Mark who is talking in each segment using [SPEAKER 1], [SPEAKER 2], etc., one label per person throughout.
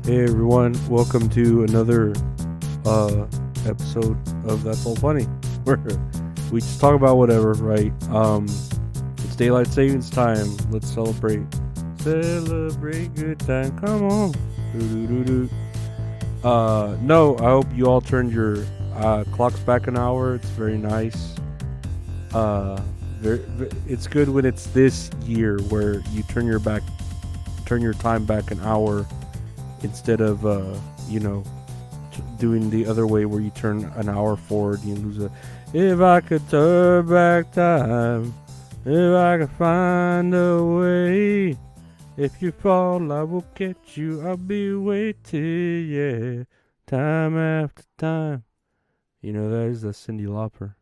[SPEAKER 1] Hey everyone, welcome to another episode of That's All Funny, where we just talk about whatever, right? It's daylight savings time. Let's celebrate. Celebrate good time. Come on. Do. No, I hope you all turned your clocks back an hour. It's very nice. Uh, it's good when it's this year where you turn your time back an hour instead of doing the other way where you turn an hour forward and you lose a. If I could turn back time, if I could find a way, if you fall I will catch you, I'll be waiting, yeah, time after time. You know, that is the Cyndi Lauper.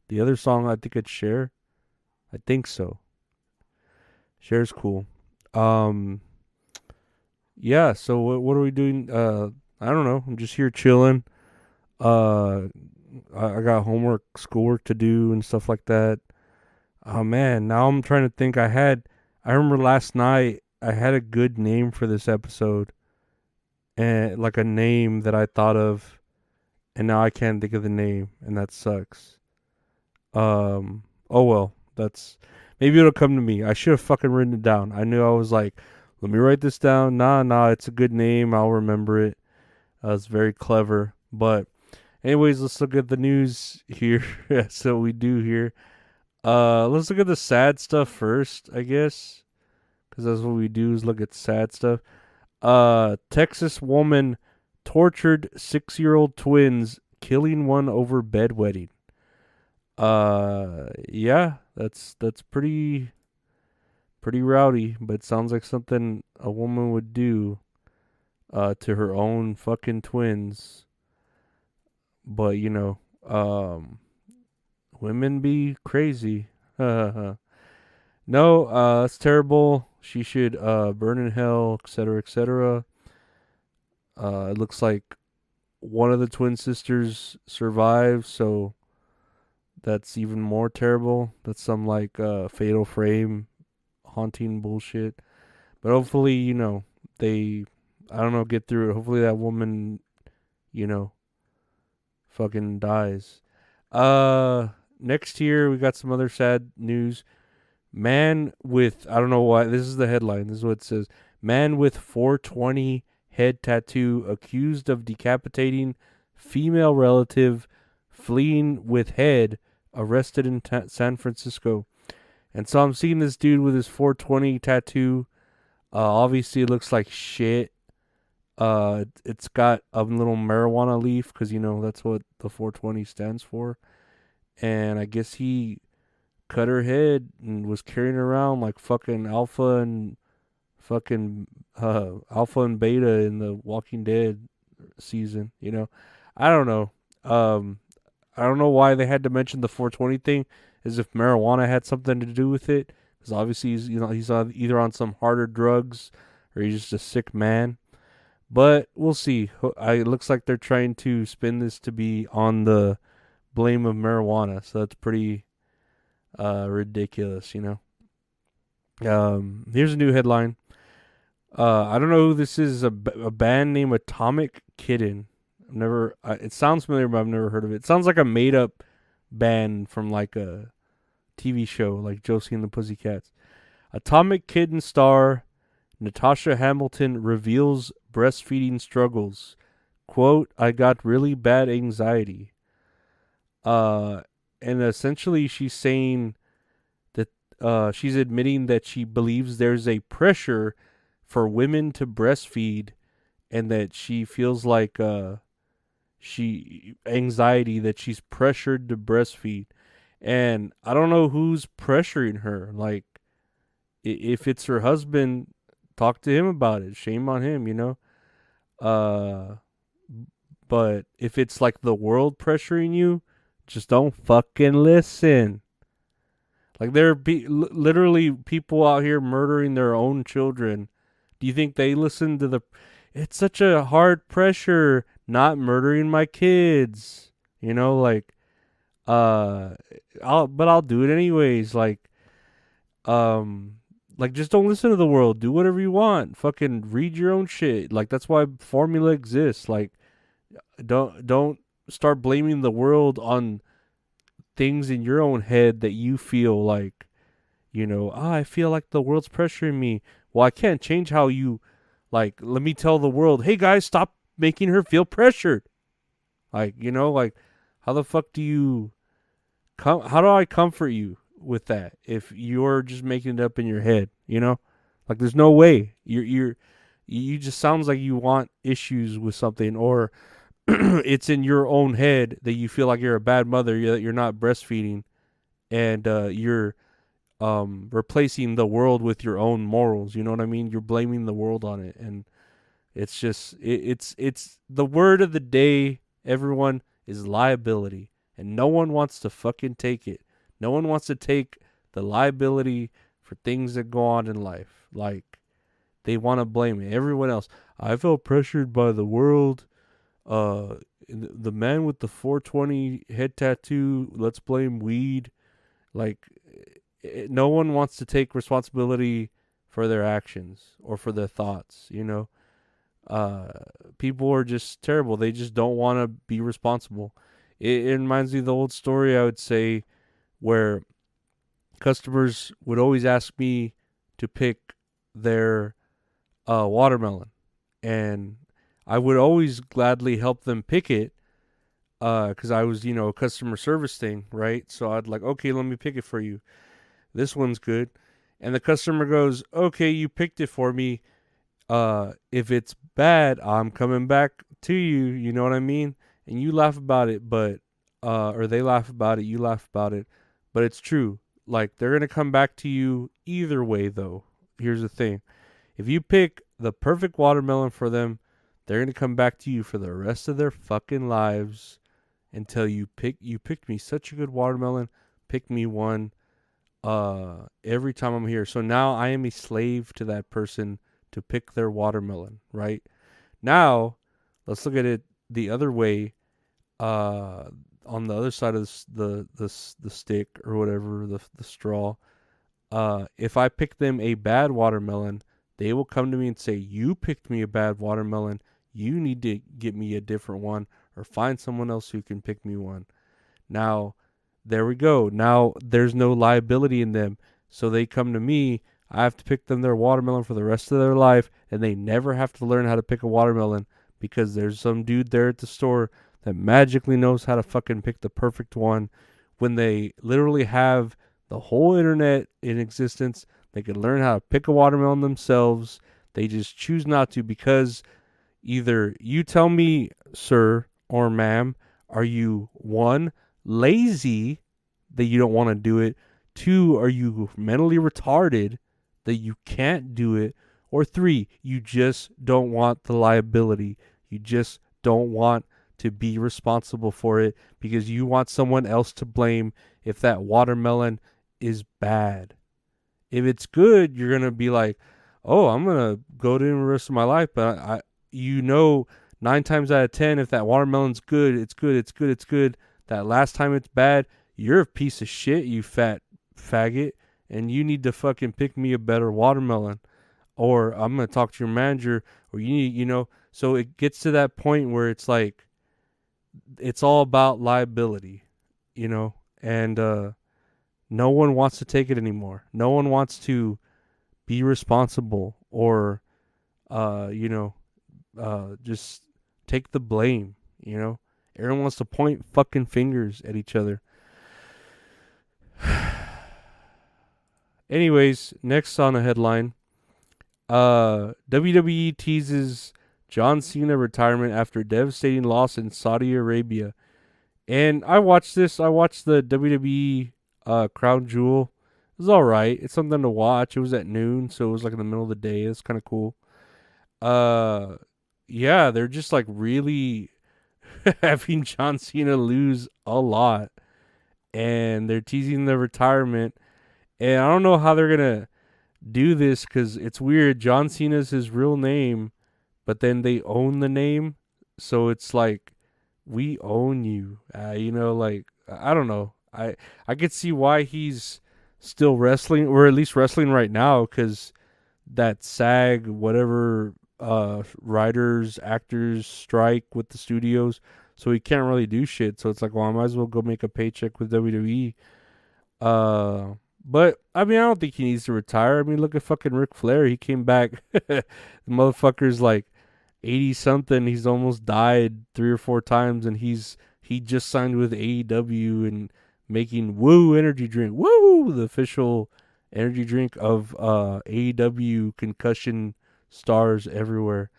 [SPEAKER 1] The other song, I think it's Cher. I think so. Cher's cool. um Yeah, so what are we doing? I don't know. I'm just here chilling. Uh, I got homework, schoolwork to do, and stuff like that. Oh man, now I'm trying to think. I remember last night I had a good name for this episode, and like a name that I thought of, and now I can't think of the name, and that sucks. Oh well, that's maybe it'll come to me. I should have fucking written it down. I knew I was like, let me write this down. Nah, it's a good name. I'll remember it. It's very clever. But anyways, let's look at the news here. That's what we do here. Let's look at the sad stuff first, I guess, because that's what we do is look at sad stuff. Texas woman tortured 6-year-old twins, killing one over bedwetting. Yeah, that's pretty rowdy, but it sounds like something a woman would do to her own fucking twins. But women be crazy. No, that's terrible. She should burn in hell, etc., etc. It looks like one of the twin sisters survived, so that's even more terrible. That's some like fatal frame haunting bullshit. But hopefully, they, I don't know, get through it. Hopefully that woman, you know, fucking dies. Next here we got some other sad news. Man with, I don't know why, this is the headline. This is what it says. Man with 420 head tattoo accused of decapitating female relative fleeing with head arrested in San Francisco. And so I'm seeing this dude with his 420 tattoo. Obviously, it looks like shit. It's got a little marijuana leaf because that's what the 420 stands for. And I guess he cut her head and was carrying her around like fucking alpha and beta in the Walking Dead season. I don't know. I don't know why they had to mention the 420 thing, as if marijuana had something to do with it. Because obviously he's either on some harder drugs or he's just a sick man. But we'll see. It looks like they're trying to spin this to be on the blame of marijuana, so that's pretty ridiculous. Here's a new headline. I don't know who this is. A band named Atomic Kitten. It sounds familiar, but I've never heard of it. It sounds like a made up band from like a TV show, like Josie and the Pussycats. Atomic Kitten star Natasha Hamilton reveals breastfeeding struggles. Quote, I got really bad anxiety. And essentially she's saying that she's admitting that she believes there's a pressure for women to breastfeed, and that she feels like anxiety that she's pressured to breastfeed. And I don't know who's pressuring her. Like, if it's her husband, talk to him about it. Shame on him. But if it's like the world pressuring you, just don't fucking listen. Like, there are literally people out here murdering their own children. Do you think they listen to it's such a hard pressure not murdering my kids? I'll do it anyways. Um, Like, just don't listen to the world. Do whatever you want. Fucking read your own shit. Like, that's why formula exists. Like, don't start blaming the world on things in your own head that you feel like, I feel like the world's pressuring me. Well, I can't change how you, like, let me tell the world, hey guys, stop making her feel pressured. Like, like, how the fuck do you how do I comfort you with that if you're just making it up in your head, Like, there's no way. You just sounds like you want issues with something, or it's in your own head that you feel like you're a bad mother, that you're not breastfeeding, and you're replacing the world with your own morals. You know what I mean? You're blaming the world on it, and it's just it's the word of the day. Everyone is liability, and no one wants to fucking take it. No one wants to take the liability for things that go on in life. Like, they want to blame it. Everyone else. I felt pressured by the world. The man with the 420 head tattoo. Let's blame weed. Like, no one wants to take responsibility for their actions or for their thoughts. People are just terrible. They just don't want to be responsible. It reminds me of the old story, I would say, where customers would always ask me to pick their watermelon, and I would always gladly help them pick it, because I was, a customer service thing, right? So I'd like, okay, let me pick it for you. This one's good. And the customer goes, okay, you picked it for me. If it's bad, I'm coming back to you. You know what I mean? And you laugh about it, but, or they laugh about it, you laugh about it, but it's true. Like, they're going to come back to you either way, though. Here's the thing. If you pick the perfect watermelon for them, they're going to come back to you for the rest of their fucking lives and tell you, you picked me such a good watermelon. Pick me one every time I'm here. So now I am a slave to that person to pick their watermelon, right? Now, let's look at it the other way. On the other side of the stick, or whatever, the straw. If I pick them a bad watermelon, they will come to me and say, you picked me a bad watermelon. You need to get me a different one, or find someone else who can pick me one. Now, there we go. Now there's no liability in them. So they come to me. I have to pick them their watermelon for the rest of their life, and they never have to learn how to pick a watermelon, because there's some dude there at the store that magically knows how to fucking pick the perfect one, when they literally have the whole internet in existence. They can learn how to pick a watermelon themselves. They just choose not to, because either you tell me, sir or ma'am, are you, one, lazy that you don't want to do it? Two, are you mentally retarded that you can't do it? Or three, you just don't want the liability. You just don't want to be responsible for it, because you want someone else to blame if that watermelon is bad. If it's good, you're going to be like, oh, I'm going to go to the rest of my life. But you know, 9 times out of 10, if that watermelon's good, it's good, it's good, it's good. That last time it's bad, you're a piece of shit, you fat faggot, and you need to fucking pick me a better watermelon, or I'm going to talk to your manager, or you need, so it gets to that point where it's like, it's all about liability, and no one wants to take it anymore. No one wants to be responsible, or, just take the blame, Everyone wants to point fucking fingers at each other. Anyways, next on the headline, WWE teases John Cena retirement after devastating loss in Saudi Arabia. And I watched this. I watched the WWE Crown Jewel. It was alright. It's something to watch. It was at noon, so it was like in the middle of the day. It's kind of cool. Yeah, they're just like really having John Cena lose a lot. And they're teasing the retirement. And I don't know how they're going to do this, because it's weird. John Cena's his real name, but then they own the name. So it's like, we own you. Like, I don't know. I could see why he's still wrestling, or at least wrestling right now, because that SAG whatever writers actors strike with the studios, so he can't really do shit. So it's like, well, I might as well go make a paycheck with WWE. Uh, but I mean, I don't think he needs to retire. I mean, look at fucking Ric Flair. He came back. The motherfucker's like 80 something. He's almost died 3 or 4 times, and he just signed with AEW and making Woo energy drink. Woo, the official energy drink of AEW concussion stars everywhere.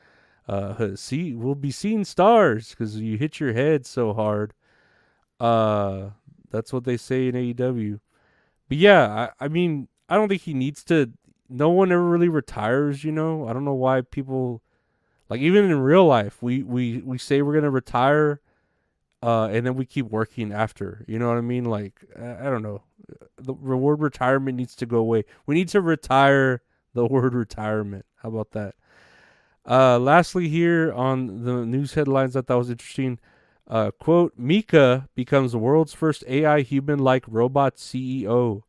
[SPEAKER 1] See, we'll be seeing stars because you hit your head so hard. Uh, that's what they say in AEW. But yeah, I mean, I don't think he needs to. No one ever really retires, you know. I don't know why people like, even in real life, we say we're gonna retire, and then we keep working after. You know what I mean? Like, I don't know. The word retirement needs to go away. We need to retire the word retirement. How about that? Lastly, here on the news headlines, I thought was interesting. Quote: Mika becomes the world's first AI human-like robot CEO,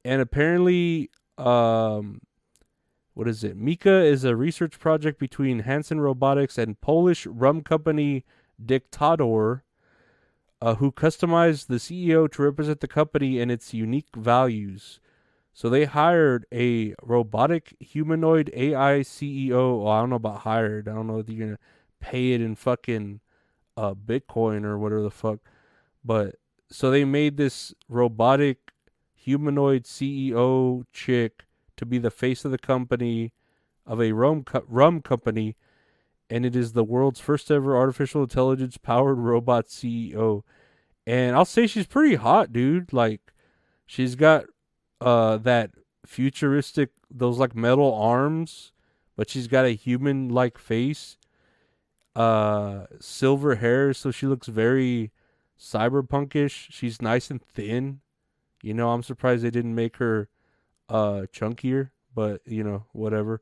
[SPEAKER 1] and apparently, what is it? Mika is a research project between Hanson Robotics and Polish rum company Dictator, who customized the CEO to represent the company and its unique values. So they hired a robotic humanoid AI CEO. Well, I don't know about hired. I don't know if you're gonna pay it in fucking Bitcoin or whatever the fuck. But so they made this robotic humanoid CEO chick to be the face of the company, of a rum company, and it is the world's first ever artificial intelligence powered robot CEO. And I'll say she's pretty hot, dude. Like, she's got that futuristic, those like metal arms, but she's got a human like face, silver hair, so she looks very cyberpunkish. She's nice and thin. You know, I'm surprised they didn't make her chunkier, but you know, whatever.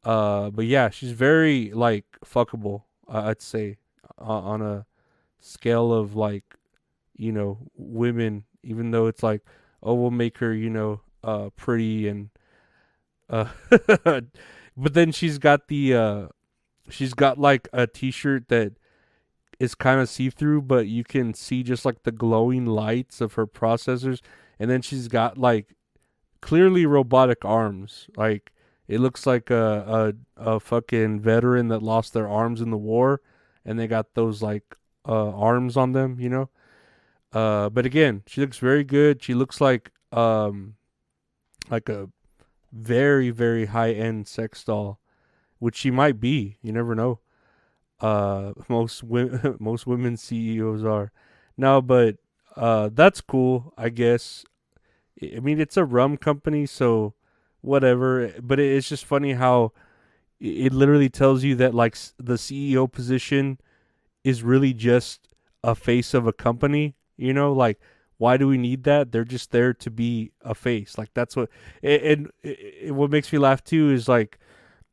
[SPEAKER 1] But yeah, she's very like fuckable, I'd say, on a scale of like, you know, women, even though it's like, oh, we'll make her, you know, pretty and uh but then she's got like a t-shirt that is kind of see-through, but you can see just like the glowing lights of her processors, and then she's got like clearly robotic arms. Like, it looks like a fucking veteran that lost their arms in the war, and they got those like arms on them, you know. But again, she looks very good. She looks like a very very high end sex doll, which she might be. You never know. Most women most women CEOs are. No, but that's cool, I guess. I mean, it's a rum company, so whatever. But it's just funny how it literally tells you that like the CEO position is really just a face of a company. You know, like, why do we need that? They're just there to be a face. Like, that's what. And what makes me laugh too is like,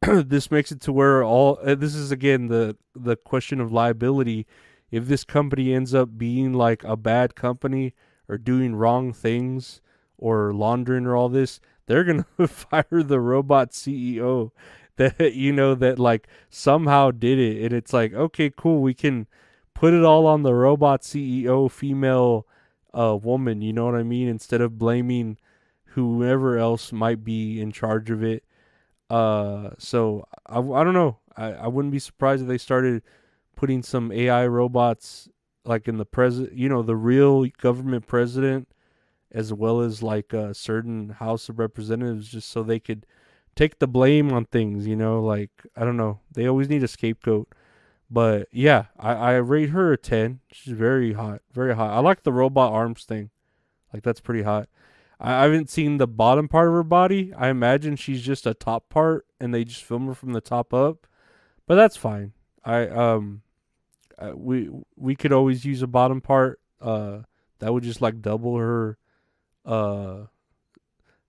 [SPEAKER 1] this makes it to where all this is again the question of liability. If this company ends up being like a bad company or doing wrong things or laundering or all this, they're gonna fire the robot CEO that, you know, that like somehow did it. And it's like, okay, cool, we can put it all on the robot CEO, female woman, you know what I mean, instead of blaming whoever else might be in charge of it. So I don't know. I wouldn't be surprised if they started putting some AI robots like in the president, you know, the real government president, as well as like a certain House of Representatives, just so they could take the blame on things, you know, like, I don't know. They always need a scapegoat. But yeah, I rate her a 10. She's very hot. Very hot. I like the robot arms thing. Like, that's pretty hot. I haven't seen the bottom part of her body. I imagine she's just a top part and they just film her from the top up. But that's fine. I we could always use a bottom part. That would just like double her uh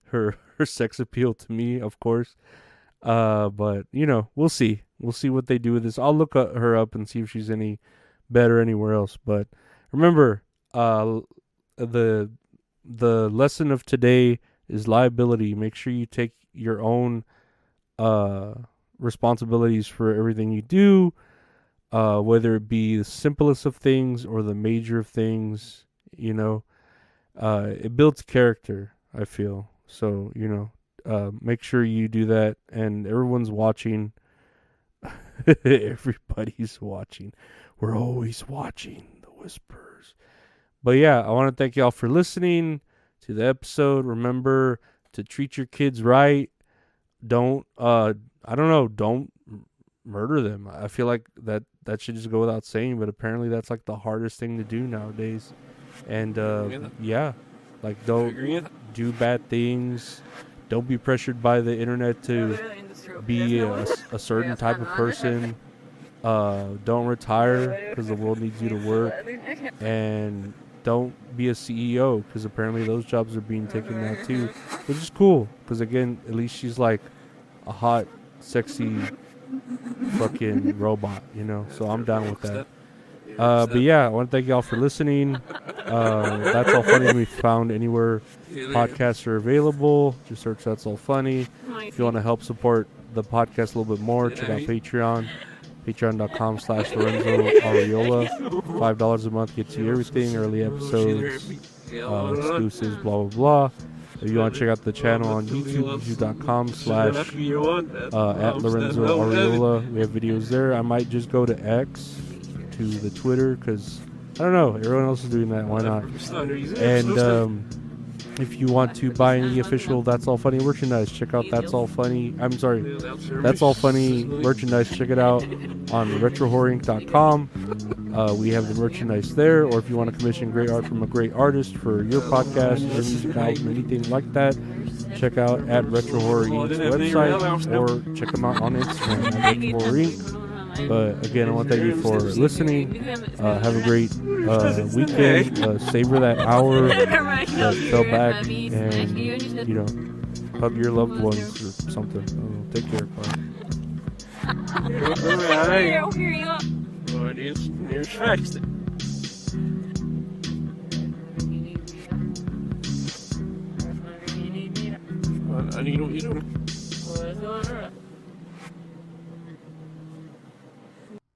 [SPEAKER 1] her sex appeal to me, of course. But you know, we'll see. We'll see what they do with this. I'll look her up and see if she's any better anywhere else. But remember, the the lesson of today is liability. Make sure you take your own responsibilities for everything you do, whether it be the simplest of things or the major of things. It builds character, I feel. So, make sure you do that, and everyone's watching. Everybody's watching. We're always watching the whispers. But yeah, I want to thank y'all for listening to the episode. Remember to treat your kids right. Don't don't murder them. I feel like that should just go without saying, but apparently that's like the hardest thing to do nowadays. And don't do bad things. Don't be pressured by the internet to be a certain type of person. Don't retire because the world needs you to work, and don't be a CEO because apparently those jobs are being taken now too, which is cool because again, at least she's like a hot, sexy, fucking robot, So I'm down with that. But yeah, I want to thank y'all for listening. That's All Funny can be found anywhere podcasts are available. Just search That's All Funny. If you want to help support the podcast a little bit more, check out Patreon. Patreon.com/Lorenzo Ariola. $5 a month gets you everything, early episodes, exclusives, blah, blah, blah. If you want to check out the channel on YouTube, youtube.com/at Lorenzo Ariola. We have videos there. I might just go to X, to the Twitter, because I don't know, everyone else is doing that. Why not? And if you want to buy any official That's All Funny merchandise, check out That's All Funny merchandise. Check it out on retrohorrorinc.com. We have the merchandise there. Or if you want to commission great art from a great artist for your podcast, your music album, anything like that, check out at Retro Horror Inc's website, or check them out on Instagram at Retro Horror Inc. But again, I want to thank you for listening. Have a great weekend. Savor that hour that fell back, and hug your loved ones or something. Take care, bye. I need